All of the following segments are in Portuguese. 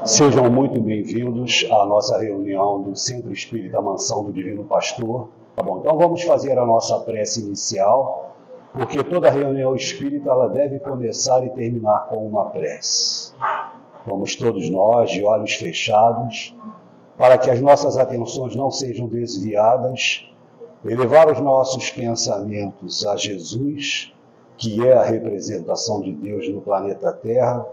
Sejam muito bem-vindos à nossa reunião do Centro Espírita Mansão do Divino Pastor. Tá bom, então vamos fazer a nossa prece inicial, porque toda reunião espírita ela deve começar e terminar com uma prece. Vamos todos nós, de olhos fechados, para que as nossas atenções não sejam desviadas, elevar os nossos pensamentos a Jesus, que é a representação de Deus no planeta Terra,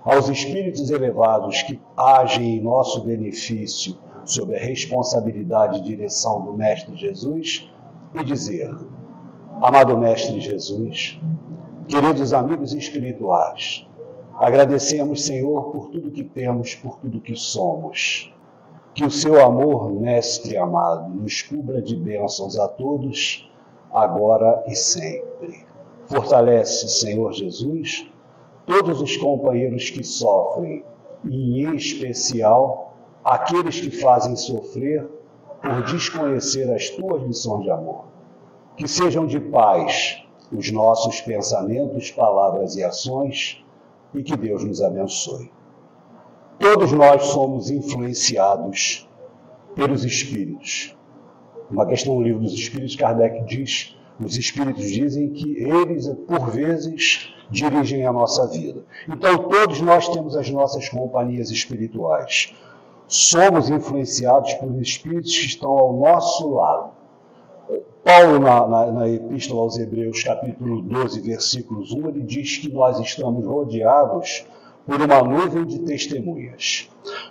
aos espíritos elevados que agem em nosso benefício sob a responsabilidade e direção do Mestre Jesus, e dizer: amado Mestre Jesus, queridos amigos espirituais, agradecemos, Senhor, por tudo que temos, por tudo que somos. Que o seu amor, Mestre amado, nos cubra de bênçãos a todos, agora e sempre. Fortalece, Senhor Jesus, todos os companheiros que sofrem, e em especial aqueles que fazem sofrer por desconhecer as tuas lições de amor. Que sejam de paz os nossos pensamentos, palavras e ações, e que Deus nos abençoe. Todos nós somos influenciados pelos espíritos. Uma questão no livro dos Espíritos, Kardec diz, os espíritos dizem que eles, por vezes, dirigem a nossa vida. Então, todos nós temos as nossas companhias espirituais. Somos influenciados por espíritos que estão ao nosso lado. Paulo, na Epístola aos Hebreus, capítulo 12, versículos 1, ele diz que nós estamos rodeados por uma nuvem de testemunhas.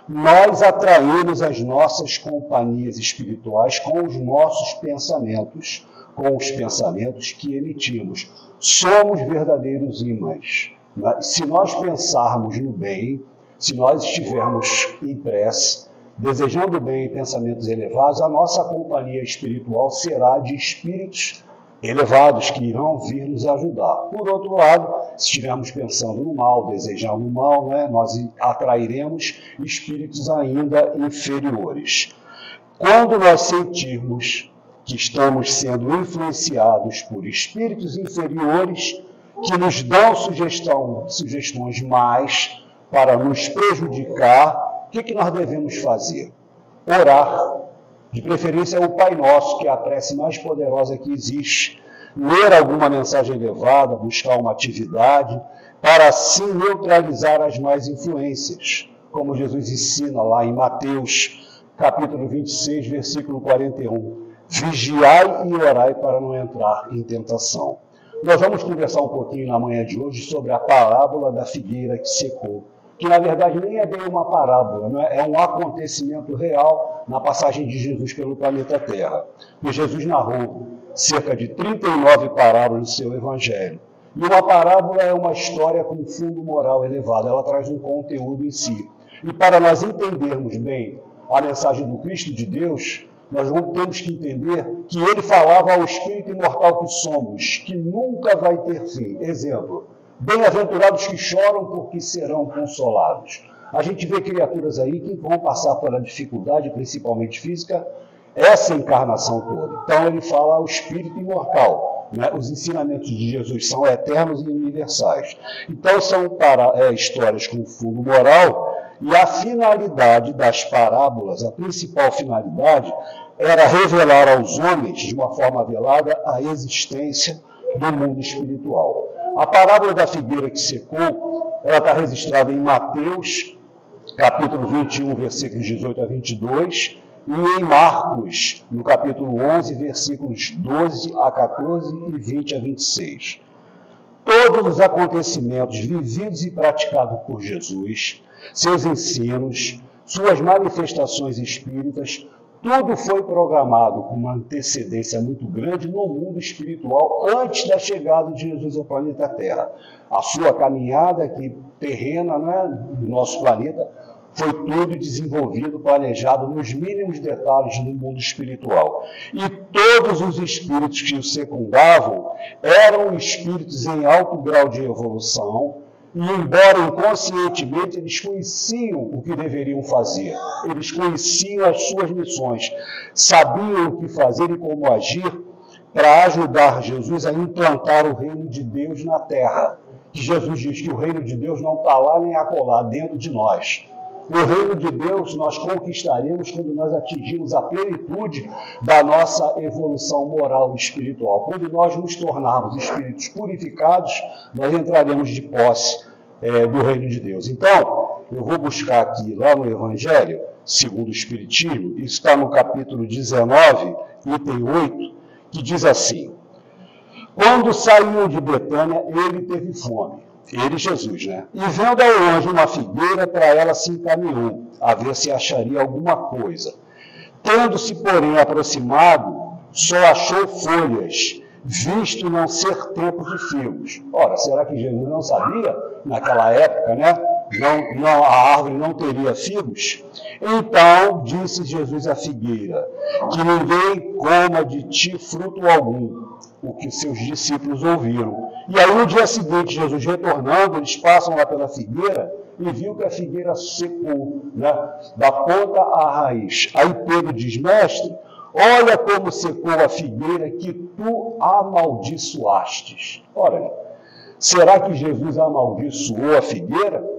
Nós atraímos as nossas companhias espirituais com os nossos pensamentos, com os pensamentos que emitimos. Somos verdadeiros imãs. Se nós pensarmos no bem, se nós estivermos em prece, desejando bem pensamentos elevados, a nossa companhia espiritual será de espíritos elevados que irão vir nos ajudar. Por outro lado, se estivermos pensando no mal, desejando o mal, nós atrairemos espíritos ainda inferiores. Quando nós sentirmos que estamos sendo influenciados por espíritos inferiores que nos dão sugestões mais para nos prejudicar, o que nós devemos fazer? Orar. De preferência o Pai Nosso, que é a prece mais poderosa que existe. Ler alguma mensagem elevada, buscar uma atividade, para assim neutralizar as más influências. Como Jesus ensina lá em Mateus, capítulo 26, versículo 41. Vigiai e orai para não entrar em tentação. Nós vamos conversar um pouquinho na manhã de hoje sobre a parábola da figueira que secou, que na verdade nem é bem uma parábola, é um acontecimento real na passagem de Jesus pelo planeta Terra. E Jesus narrou cerca de 39 parábolas no seu evangelho. E uma parábola é uma história com fundo moral elevado, ela traz um conteúdo em si. E para nós entendermos bem a mensagem do Cristo de Deus, nós temos que entender que ele falava ao espírito imortal que somos, que nunca vai ter fim. Exemplo, bem-aventurados que choram porque serão consolados. A gente vê criaturas aí que vão passar pela dificuldade, principalmente física, essa encarnação toda. Então ele fala ao espírito imortal. Os ensinamentos de Jesus são eternos e universais. Então são histórias com fundo moral, e a finalidade das parábolas, a principal finalidade, era revelar aos homens, de uma forma velada, a existência do mundo espiritual. A parábola da figueira que secou, ela está registrada em Mateus, capítulo 21, versículos 18 a 22, e em Marcos, no capítulo 11, versículos 12 a 14 e 20 a 26. Todos os acontecimentos vividos e praticados por Jesus, seus ensinos, suas manifestações espíritas, tudo foi programado com uma antecedência muito grande no mundo espiritual antes da chegada de Jesus ao planeta Terra. A sua caminhada aqui terrena, no nosso planeta, foi tudo desenvolvido, planejado nos mínimos detalhes no mundo espiritual. E todos os espíritos que o secundavam eram espíritos em alto grau de evolução, e embora inconscientemente eles conheciam o que deveriam fazer, eles conheciam as suas missões, sabiam o que fazer e como agir para ajudar Jesus a implantar o reino de Deus na Terra. Que Jesus diz que o reino de Deus não está lá nem acolá, dentro de nós. O reino de Deus nós conquistaremos quando nós atingirmos a plenitude da nossa evolução moral e espiritual. Quando nós nos tornarmos espíritos purificados, nós entraremos de posse do reino de Deus. Então, eu vou buscar aqui, lá no Evangelho, segundo o Espiritismo, isso está no capítulo 19, item 8, que diz assim: quando saíam de Betânia, ele teve fome. Ele, Jesus, né? E vendo ao longe uma figueira, para ela se encaminhou, a ver se acharia alguma coisa. Tendo-se, porém, aproximado, só achou folhas, visto não ser tempo de figos. Ora, será que Jesus não sabia, naquela época, né? A árvore não teria figos? Então disse Jesus à figueira: que ninguém coma de ti fruto algum. O que seus discípulos ouviram. E aí no dia seguinte, Jesus retornando, eles passam lá pela figueira e viu que a figueira secou, né? Da ponta à raiz. Aí Pedro diz: mestre, olha como secou a figueira que tu amaldiçoastes. Ora, será que Jesus amaldiçoou a figueira?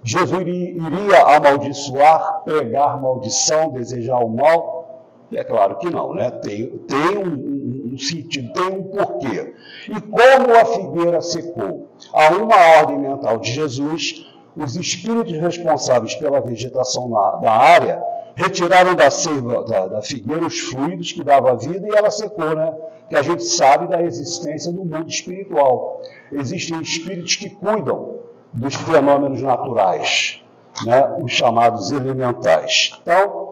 Jesus iria amaldiçoar, pregar maldição, desejar o mal? É claro que não, né? Tem um sentido, tem um porquê. E como a figueira secou? Há uma ordem mental de Jesus, os espíritos responsáveis pela vegetação da área retiraram da seiva da figueira os fluidos que davam vida e ela secou, né? Que a gente sabe da existência do mundo espiritual. Existem espíritos que cuidam dos fenômenos naturais, né? Os chamados elementais. Então,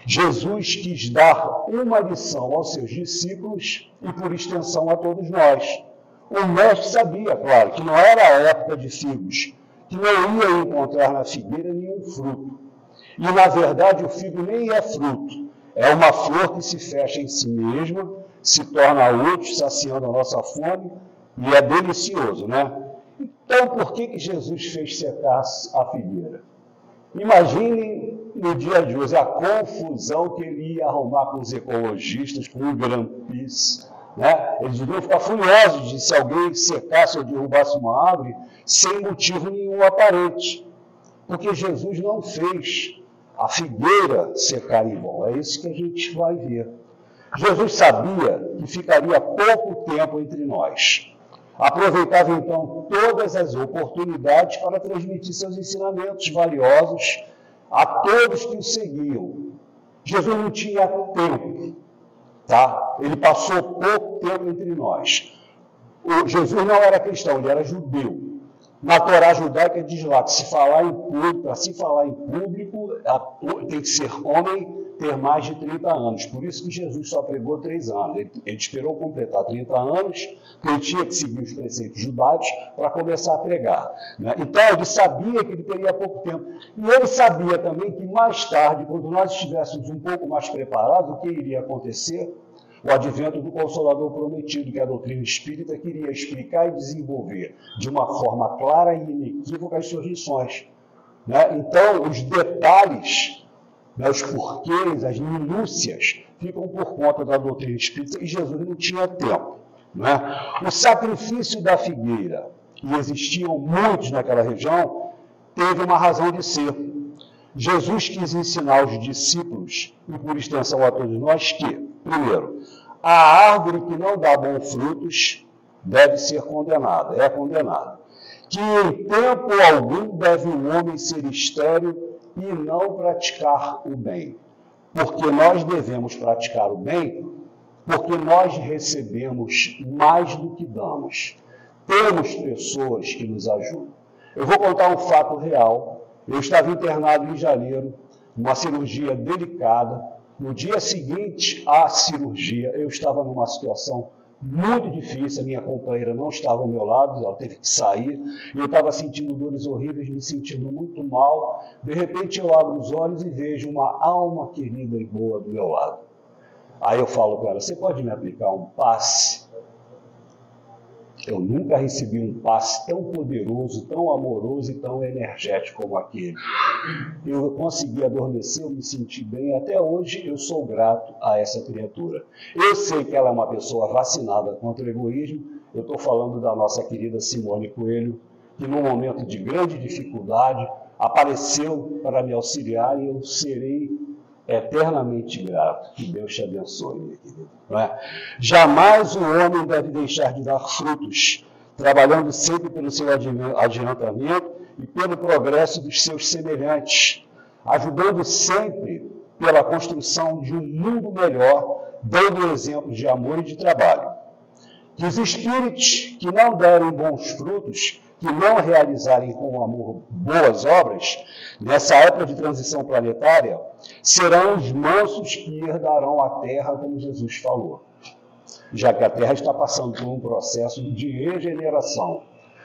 Jesus quis dar uma lição aos seus discípulos e, por extensão, a todos nós. O mestre sabia, claro, que não era a época de figos, que não ia encontrar na figueira nenhum fruto. E, na verdade, o figo nem é fruto. É uma flor que se fecha em si mesma, se torna útil, saciando a nossa fome, e é delicioso, né? Então, por que Jesus fez secar a figueira? Imagine no dia de hoje a confusão que ele ia arrumar com os ecologistas, com o Greenpeace, né? Eles deviam ficar furiosos de se alguém secasse ou derrubasse uma árvore sem motivo nenhum aparente. Porque Jesus não fez a figueira secar em vão. É isso que a gente vai ver. Jesus sabia que ficaria pouco tempo entre nós. Aproveitava, então, todas as oportunidades para transmitir seus ensinamentos valiosos a todos que o seguiam. Jesus não tinha tempo, tá? Ele passou pouco tempo entre nós. Jesus não era cristão, ele era judeu. Na Torá judaica diz lá que para se falar em público, tem que ser homem, ter mais de 30 anos. Por isso que Jesus só pregou 3 anos. Ele esperou completar 30 anos, porque ele tinha que seguir os preceitos judaicos para começar a pregar, né? Então, ele sabia que ele teria pouco tempo. E ele sabia também que mais tarde, quando nós estivéssemos um pouco mais preparados, o que iria acontecer? O advento do Consolador prometido, que a doutrina espírita queria explicar e desenvolver de uma forma clara e inequívoca as suas lições, né? Então, os detalhes, né, os porquês, as minúcias, ficam por conta da doutrina espírita e Jesus não tinha tempo, né? O sacrifício da figueira, e existiam muitos naquela região, teve uma razão de ser. Jesus quis ensinar aos discípulos, e por extensão a todos nós, que, primeiro, a árvore que não dá bons frutos deve ser condenada, é condenada. Que em tempo algum deve o homem ser estéril e não praticar o bem. Porque nós devemos praticar o bem, porque nós recebemos mais do que damos. Temos pessoas que nos ajudam. Eu vou contar um fato real. Eu estava internado em janeiro, uma cirurgia delicada. No dia seguinte à cirurgia, eu estava numa situação muito difícil, a minha companheira não estava ao meu lado, ela teve que sair, e eu estava sentindo dores horríveis, me sentindo muito mal. De repente eu abro os olhos e vejo uma alma querida e boa do meu lado. Aí eu falo com ela: você pode me aplicar um passe? Eu nunca recebi um passe tão poderoso, tão amoroso e tão energético como aquele. Eu consegui adormecer, eu me senti bem. Até hoje eu sou grato a essa criatura. Eu sei que ela é uma pessoa vacinada contra o egoísmo. Eu estou falando da nossa querida Simone Coelho, que num momento de grande dificuldade, apareceu para me auxiliar e eu serei eternamente grato. Que Deus te abençoe, meu querido. Não é? Jamais o homem deve deixar de dar frutos, trabalhando sempre pelo seu adiantamento e pelo progresso dos seus semelhantes, ajudando sempre pela construção de um mundo melhor, dando exemplo de amor e de trabalho. Que os espíritos que não derem bons frutos, que não realizarem com amor boas obras, nessa época de transição planetária, serão os mansos que herdarão a Terra, como Jesus falou. Já que a Terra está passando por um processo de regeneração,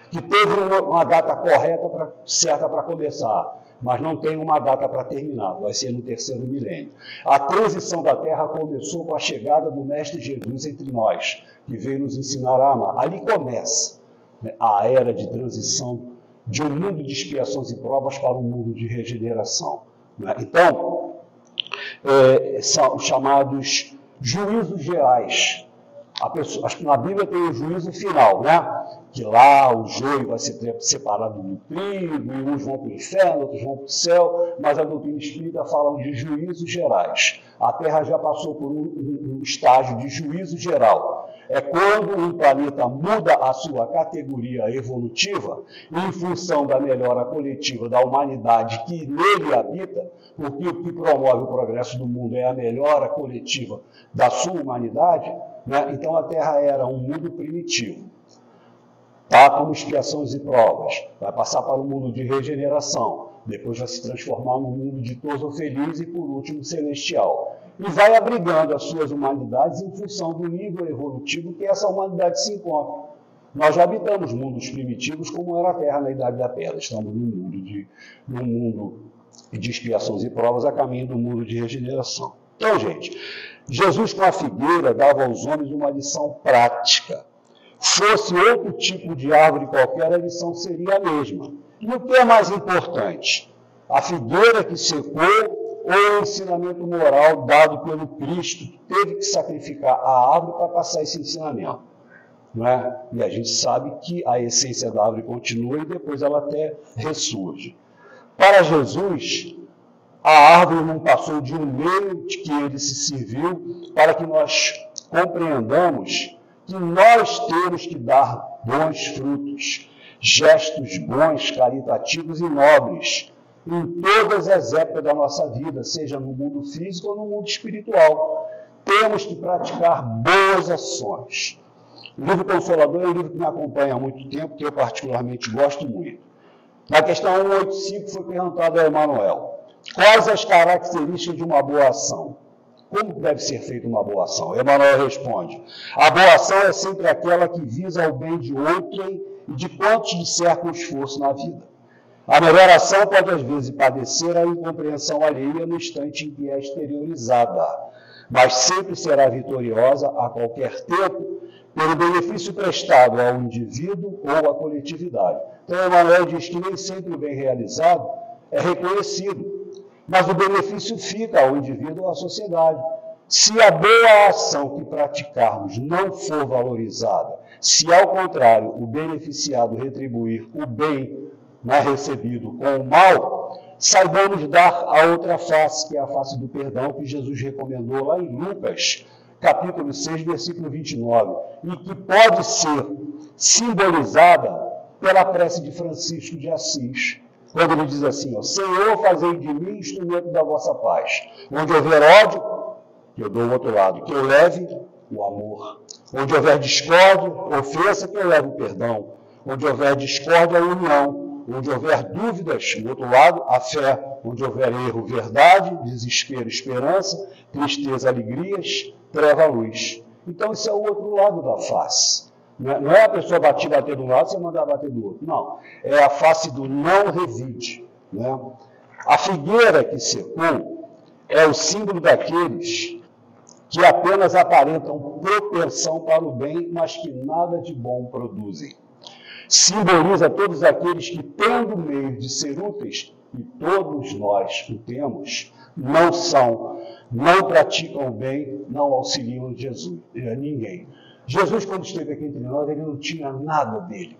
que teve uma data correta, certa para começar, mas não tem uma data para terminar, vai ser no 3º milênio. A transição da Terra começou com a chegada do Mestre Jesus entre nós, que veio nos ensinar a amar. Ali começa a era de transição de um mundo de expiações e provas para um mundo de regeneração. Então, são os chamados juízos gerais. Na Bíblia tem o juízo final, né? Que lá o joio vai ser separado do trigo, e uns vão para o inferno, outros vão para o céu, mas a doutrina espírita fala de juízos gerais. A Terra já passou por um estágio de juízo geral. É quando um planeta muda a sua categoria evolutiva em função da melhora coletiva da humanidade que nele habita, porque o que promove o progresso do mundo é a melhora coletiva da sua humanidade, né? Então a Terra era um mundo primitivo, tá? Como expiações e provas, vai passar para um mundo de regeneração, depois vai se transformar num mundo ditoso feliz e, por último, celestial. E vai abrigando as suas humanidades em função do nível evolutivo que essa humanidade se encontra. Nós já habitamos mundos primitivos como era a Terra na Idade da Pedra. Estamos num mundo de expiações e provas a caminho do mundo de regeneração. Então, gente, Jesus com a figueira dava aos homens uma lição prática. Fosse outro tipo de árvore qualquer, a lição seria a mesma. E o que é mais importante? A figueira que secou ou o ensinamento moral dado pelo Cristo, que teve que sacrificar a árvore para passar esse ensinamento. Não é? E a gente sabe que a essência da árvore continua e depois ela até ressurge. Para Jesus, a árvore não passou de um meio de que ele se serviu para que nós compreendamos que nós temos que dar bons frutos, gestos bons, caritativos e nobres, em todas as épocas da nossa vida, seja no mundo físico ou no mundo espiritual. Temos que praticar boas ações. O livro Consolador é um livro que me acompanha há muito tempo, que eu particularmente gosto muito. Na questão 185 foi perguntado a Emmanuel: quais as características de uma boa ação? Como deve ser feita uma boa ação? Emmanuel responde: a boa ação é sempre aquela que visa o bem de outrem e de quantos lhe cercam o esforço na vida. A melhor ação pode, às vezes, padecer a incompreensão alheia no instante em que é exteriorizada, mas sempre será vitoriosa a qualquer tempo pelo benefício prestado ao indivíduo ou à coletividade. Então, Emmanuel diz que nem sempre o bem realizado é reconhecido, mas o benefício fica ao indivíduo ou à sociedade. Se a boa ação que praticarmos não for valorizada, se, ao contrário, o beneficiado retribuir o bem recebido com o mal, saibamos dar a outra face, que é a face do perdão, que Jesus recomendou lá em Lucas, capítulo 6, versículo 29, e que pode ser simbolizada pela prece de Francisco de Assis, quando ele diz assim: ó, Senhor, fazei de mim instrumento da vossa paz. Onde houver ódio, que eu dou o outro lado, que eu leve o amor. Onde houver discórdia, ofensa, que eu leve o perdão. Onde houver discórdia, a união. Onde houver dúvidas, do outro lado, a fé. Onde houver erro, verdade, desespero, esperança, tristeza, alegrias, treva, luz. Então, esse é o outro lado da face. Não é a pessoa bater de um lado e você mandar bater do outro. Não. É a face do não revide. Né? A figueira que secou é o símbolo daqueles que apenas aparentam propensão para o bem, mas que nada de bom produzem. Simboliza todos aqueles que, tendo meio de ser úteis, e todos nós o temos, não praticam o bem, não auxiliam Jesus, ninguém. Jesus, quando esteve aqui entre nós, ele não tinha nada dele.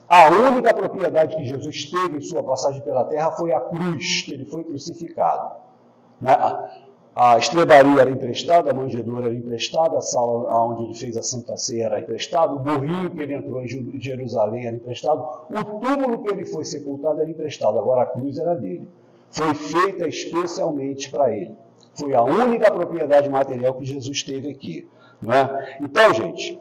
A única propriedade que Jesus teve em sua passagem pela terra foi a cruz, que ele foi crucificado. A estrebaria era emprestada, a manjedoura era emprestada, a sala onde ele fez a Santa Ceia era emprestada, o burrinho que ele entrou em Jerusalém era emprestado, o túmulo que ele foi sepultado era emprestado, agora a cruz era dele. Foi feita especialmente para ele. Foi a única propriedade material que Jesus teve aqui. Não é? Então, gente,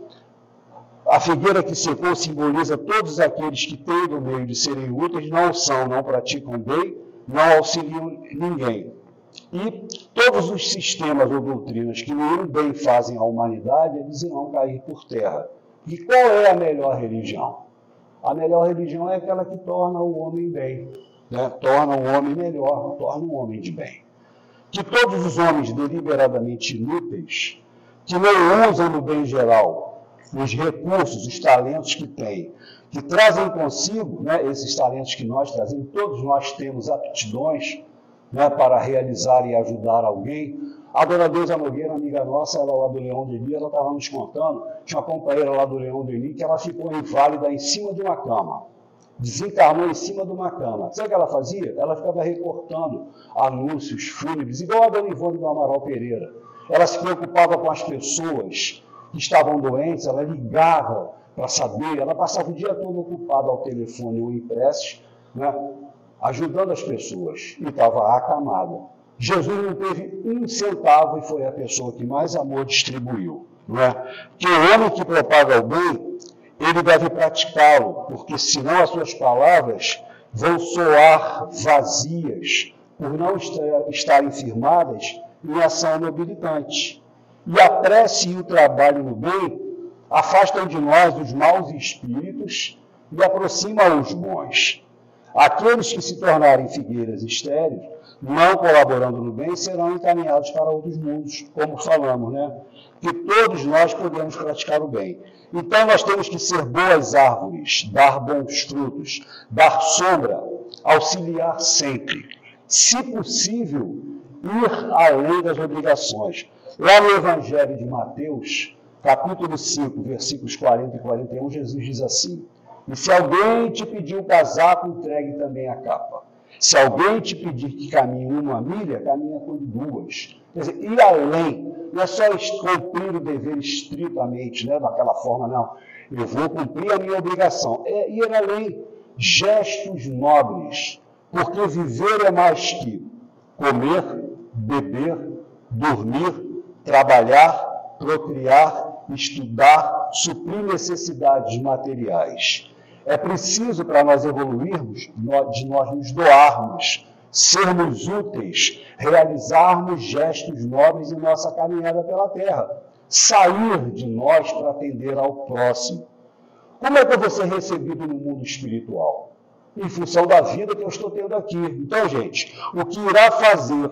a figueira que secou simboliza todos aqueles que têm do meio de serem úteis, não são, não praticam bem, não auxiliam ninguém. E todos os sistemas ou doutrinas que nenhum bem fazem à humanidade, eles irão cair por terra. E qual é a melhor religião? A melhor religião é aquela que torna o homem bem, né? Torna o homem melhor, torna o homem de bem. Que todos os homens deliberadamente inúteis, que não usam no bem geral os recursos, os talentos que têm, que trazem consigo, né, esses talentos que nós trazemos, todos nós temos aptidões, né, para realizar e ajudar alguém. A dona Deusa Nogueira, amiga nossa, ela lá do Leão Denis, ela estava nos contando, tinha uma companheira lá do Leão Denis que ela ficou inválida em cima de uma cama. Desencarnou em cima de uma cama. Sabe o que ela fazia? Ela ficava recortando anúncios fúnebres, igual a dona Ivone do Amaral Pereira. Ela se preocupava com as pessoas que estavam doentes, ela ligava para saber, ela passava o dia todo ocupada ao telefone ou em preces, né, ajudando as pessoas, e estava acamada. Jesus não teve um centavo e foi a pessoa que mais amor distribuiu. Não é? Que o homem que propaga o bem, ele deve praticá-lo, porque senão as suas palavras vão soar vazias, por não estarem firmadas em ação nobilitante. E a prece e o trabalho no bem afastam de nós os maus espíritos e aproximam os bons. Aqueles que se tornarem figueiras estéreis, não colaborando no bem, serão encaminhados para outros mundos, como falamos, né? Que todos nós podemos praticar o bem. Então nós temos que ser boas árvores, dar bons frutos, dar sombra, auxiliar sempre. Se possível, ir além das obrigações. Lá no Evangelho de Mateus, capítulo 5, versículos 40 e 41, Jesus diz assim: e se alguém te pedir um casaco, entregue também a capa. Se alguém te pedir que caminhe 1 milha, caminha com 2. Quer dizer, ir além, não é só cumprir o dever estritamente, né, daquela forma, não. Eu vou cumprir a minha obrigação. É ir além, gestos nobres, porque viver é mais que comer, beber, dormir, trabalhar, procriar, estudar, suprir necessidades materiais. É preciso, para nós evoluirmos, de nós nos doarmos, sermos úteis, realizarmos gestos nobres em nossa caminhada pela Terra, sair de nós para atender ao próximo. Como é que eu vou ser recebido no mundo espiritual? Em função da vida que eu estou tendo aqui. Então, gente, o que irá fazer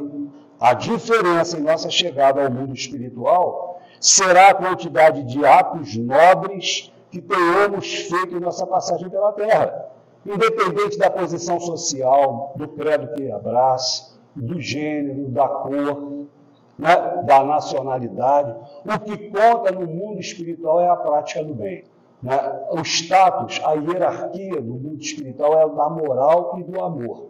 a diferença em nossa chegada ao mundo espiritual será a quantidade de atos nobres que tenhamos feito em nossa passagem pela Terra, independente da posição social, do credo que abrace, do gênero, da cor, né, da nacionalidade. O que conta no mundo espiritual é a prática do bem. Né? O status, a hierarquia do mundo espiritual é da moral e do amor.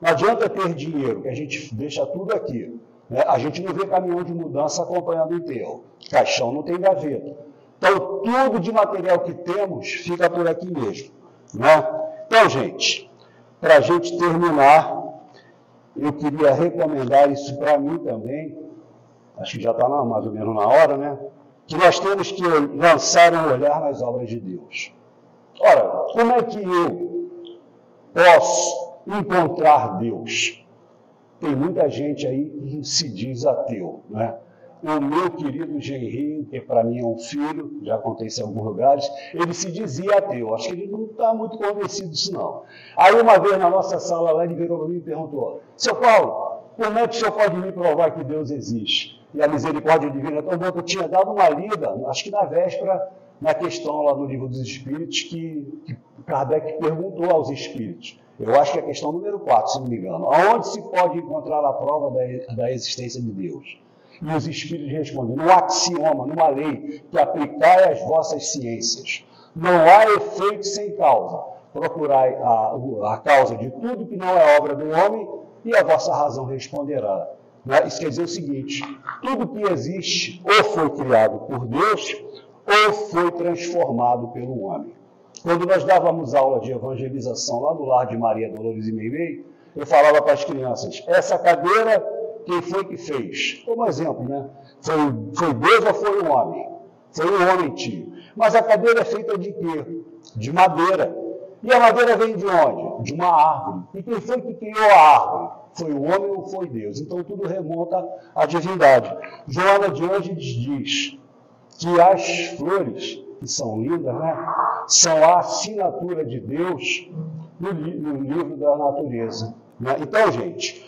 Não adianta ter dinheiro, que a gente deixa tudo aqui. Né? A gente não vê caminhão de mudança acompanhando o enterro. Caixão não tem gaveta. Então, tudo de material que temos fica por aqui mesmo. Né? Então, gente, para a gente terminar, eu queria recomendar isso para mim também, acho que já está mais ou menos na hora, né? Que nós temos que lançar um olhar nas obras de Deus. Ora, como é que eu posso encontrar Deus? Tem muita gente aí que se diz ateu, né? O meu querido Genrinho, que para mim é um filho, já contei isso em alguns lugares, ele se dizia ateu. Acho que ele não está muito convencido disso, não. Aí uma vez na nossa sala lá, ele virou para mim e perguntou: seu Paulo, como é que o senhor pode me provar que Deus existe? E a misericórdia divina é tão boa que eu tinha dado uma lida, acho que na véspera, na questão lá no Livro dos Espíritos, que Kardec perguntou aos Espíritos. Eu acho que é a questão número 4, se não me engano. Aonde se pode encontrar a prova da existência de Deus? E os Espíritos respondem: num axioma, numa lei, que aplicai às vossas ciências. Não há efeito sem causa. Procurai a causa de tudo que não é obra do homem, e a vossa razão responderá. Isso quer dizer o seguinte: tudo que existe ou foi criado por Deus, ou foi transformado pelo homem. Quando nós dávamos aula de evangelização lá no lar de Maria Dolores e Meimei, eu falava para as crianças: essa cadeira, quem foi que fez? Como exemplo, né? Foi Deus ou foi o homem? Foi o homem, tio. Mas a cadeira é feita de quê? De madeira. E a madeira vem de onde? De uma árvore. E quem foi que criou a árvore? Foi o homem ou foi Deus? Então tudo remonta à divindade. Joana de Ângeles diz que as flores, que são lindas, né, são a assinatura de Deus no livro da natureza. Né? Então, gente,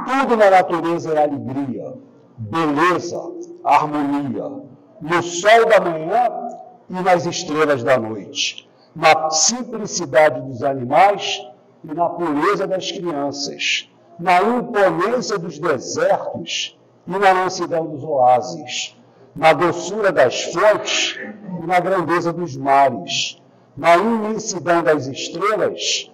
tudo na natureza é alegria, beleza, harmonia. No sol da manhã e nas estrelas da noite. Na simplicidade dos animais e na pureza das crianças. Na imponência dos desertos e na mansidão dos oásis. Na doçura das fontes e na grandeza dos mares. Na imensidão das estrelas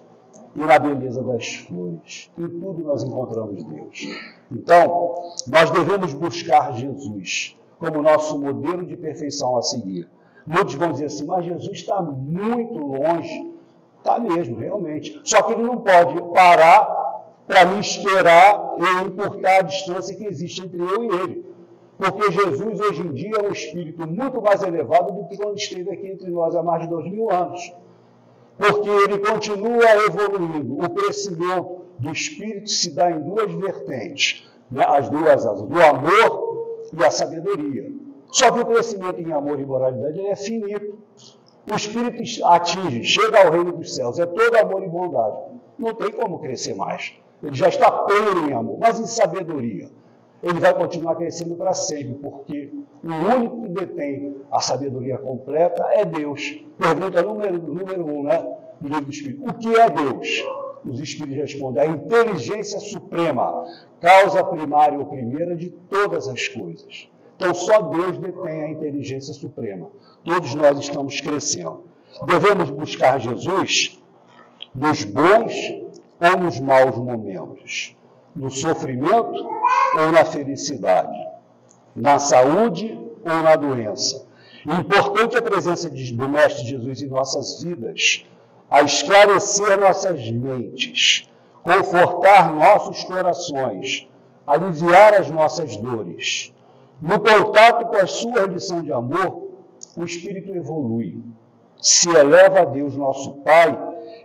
e na beleza das flores. Em tudo nós encontramos Deus. Então, nós devemos buscar Jesus como nosso modelo de perfeição a seguir. Muitos vão dizer assim: mas Jesus está muito longe. Está mesmo, realmente. Só que ele não pode parar para me esperar e encurtar a distância que existe entre eu e ele. Porque Jesus, hoje em dia, é um espírito muito mais elevado do que quando esteve aqui entre nós há mais de 2000 anos. Porque ele continua evoluindo. O crescimento do espírito se dá em duas vertentes, né? As duas asas, do amor e a sabedoria. Só que o crescimento em amor e moralidade é finito. O espírito atinge, chega ao reino dos céus, é todo amor e bondade. Não tem como crescer mais. Ele já está pleno em amor, mas em sabedoria. Ele vai continuar crescendo para sempre, porque o único que detém a sabedoria completa é Deus. Pergunta número 1, né, do livro do Espírito. O que é Deus? Os Espíritos respondem: a inteligência suprema, causa primária ou primeira de todas as coisas. Então, só Deus detém a inteligência suprema. Todos nós estamos crescendo. Devemos buscar Jesus nos bons ou nos maus momentos, no sofrimento ou na felicidade, na saúde ou na doença. Importante a presença do Mestre Jesus em nossas vidas, a esclarecer nossas mentes, confortar nossos corações, aliviar as nossas dores. No contato com a sua lição de amor, o espírito evolui, se eleva a Deus nosso Pai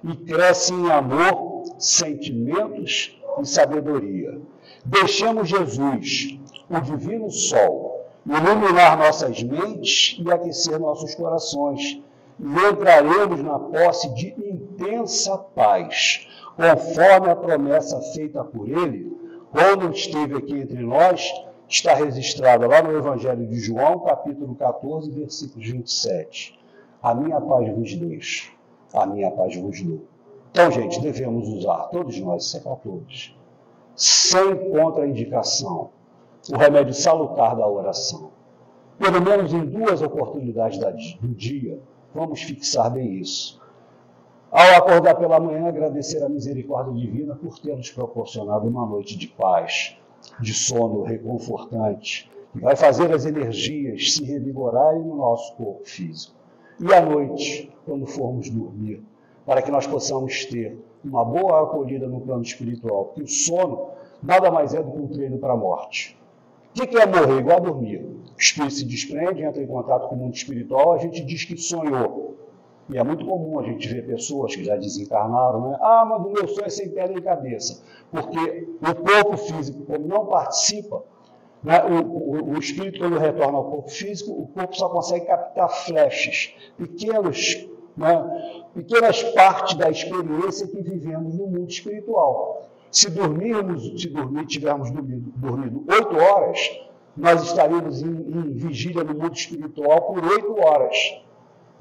e cresce em amor, sentimentos e sabedoria. Deixemos Jesus, o divino sol, iluminar nossas mentes e aquecer nossos corações, e entraremos na posse de intensa paz, conforme a promessa feita por ele, quando esteve aqui entre nós. Está registrada lá no Evangelho de João, capítulo 14, versículo 27. A minha paz vos deixo, a minha paz vos dou. Então, gente, devemos usar, todos nós, isso é para todos, sem contraindicação, o remédio salutar da oração. Pelo menos em 2 oportunidades do dia, vamos fixar bem isso. Ao acordar pela manhã, agradecer a misericórdia divina por ter nos proporcionado uma noite de paz, de sono reconfortante, que vai fazer as energias se revigorarem no nosso corpo físico. E à noite, quando formos dormir, para que nós possamos ter uma boa acolhida no plano espiritual, porque o sono nada mais é do que um treino para a morte. O que é morrer? Igual a dormir. O espírito se desprende, entra em contato com o mundo espiritual, a gente diz que sonhou. E é muito comum a gente ver pessoas que já desencarnaram, né? Ah, mas o meu sonho é sem pé nem cabeça. Porque o corpo físico, como não participa, né, o espírito, quando retorna ao corpo físico, o corpo só consegue captar flashes, pequenas partes da experiência que vivemos no mundo espiritual. Se tivermos dormido 8 horas, nós estaríamos em vigília no mundo espiritual por 8 horas.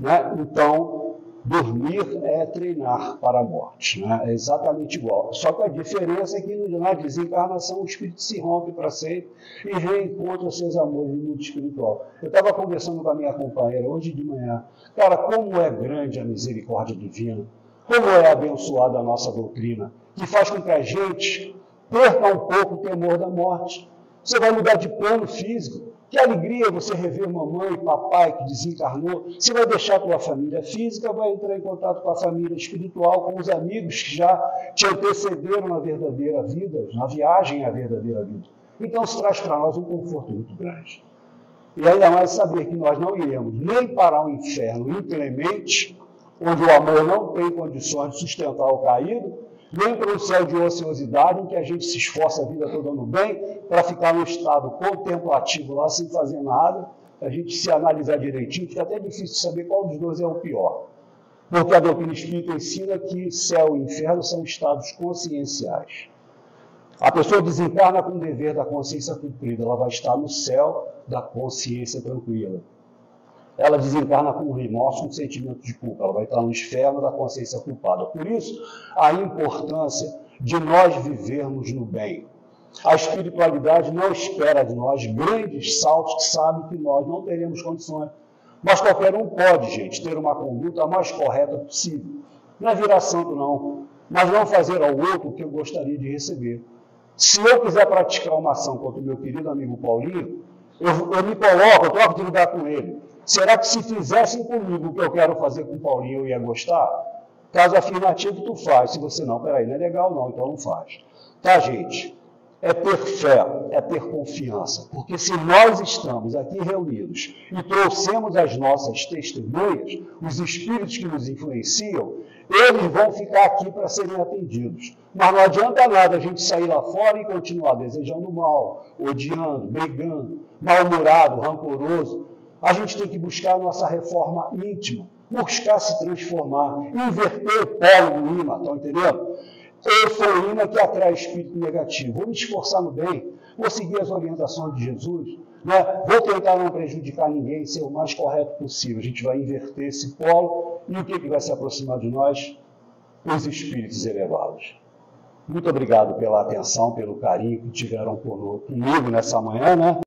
Né? Então, Dormir é treinar para a morte, né? É exatamente igual. Só que a diferença é que na desencarnação o espírito se rompe para sempre e reencontra seus amores no mundo espiritual. Eu estava conversando com a minha companheira hoje de manhã. Cara, como é grande a misericórdia divina, como é abençoada a nossa doutrina, que faz com que a gente perca um pouco o temor da morte. Você vai mudar de plano físico. Que alegria você rever mamãe e papai que desencarnou. Você vai deixar a tua família física, vai entrar em contato com a família espiritual, com os amigos que já te antecederam na verdadeira vida, na viagem à verdadeira vida. Então, isso traz para nós um conforto muito grande. E ainda mais saber que nós não iremos nem para o inferno inclemente, onde o amor não tem condições de sustentar o caído, nem para um céu de ociosidade, em que a gente se esforça a vida toda no bem, para ficar no estado contemplativo lá, sem fazer nada. A gente se analisar direitinho, fica até difícil saber qual dos dois é o pior. Porque a doutrina espírita ensina que céu e inferno são estados conscienciais. A pessoa desencarna com o dever da consciência cumprida, ela vai estar no céu da consciência tranquila. Ela desencarna com remorso, com sentimento de culpa. Ela vai estar no inferno da consciência culpada. Por isso, a importância de nós vivermos no bem. A espiritualidade não espera de nós grandes saltos que sabe que nós não teremos condições. Mas qualquer um pode, gente, ter uma conduta a mais correta possível. Não é virar santo, não. Mas não fazer ao outro o que eu gostaria de receber. Se eu quiser praticar uma ação contra o meu querido amigo Paulinho, eu me coloco, eu troco de lugar com ele. Será que se fizessem comigo o que eu quero fazer com o Paulinho, eu ia gostar? Caso afirmativo, tu faz. Se você não, peraí, não é legal não, então não faz. Tá, gente? É ter fé, é ter confiança. Porque se nós estamos aqui reunidos e trouxemos as nossas testemunhas, os espíritos que nos influenciam, eles vão ficar aqui para serem atendidos. Mas não adianta nada a gente sair lá fora e continuar desejando mal, odiando, brigando, mal-humorado, rancoroso. A gente tem que buscar a nossa reforma íntima, buscar se transformar, inverter o polo do imã, estão entendendo? Eu sou o imã que atrai espírito negativo. Vou me esforçar no bem, vou seguir as orientações de Jesus, né? Vou tentar não prejudicar ninguém, ser o mais correto possível. A gente vai inverter esse polo e o que vai se aproximar de nós? Os espíritos elevados. Muito obrigado pela atenção, pelo carinho que tiveram comigo nessa manhã, né?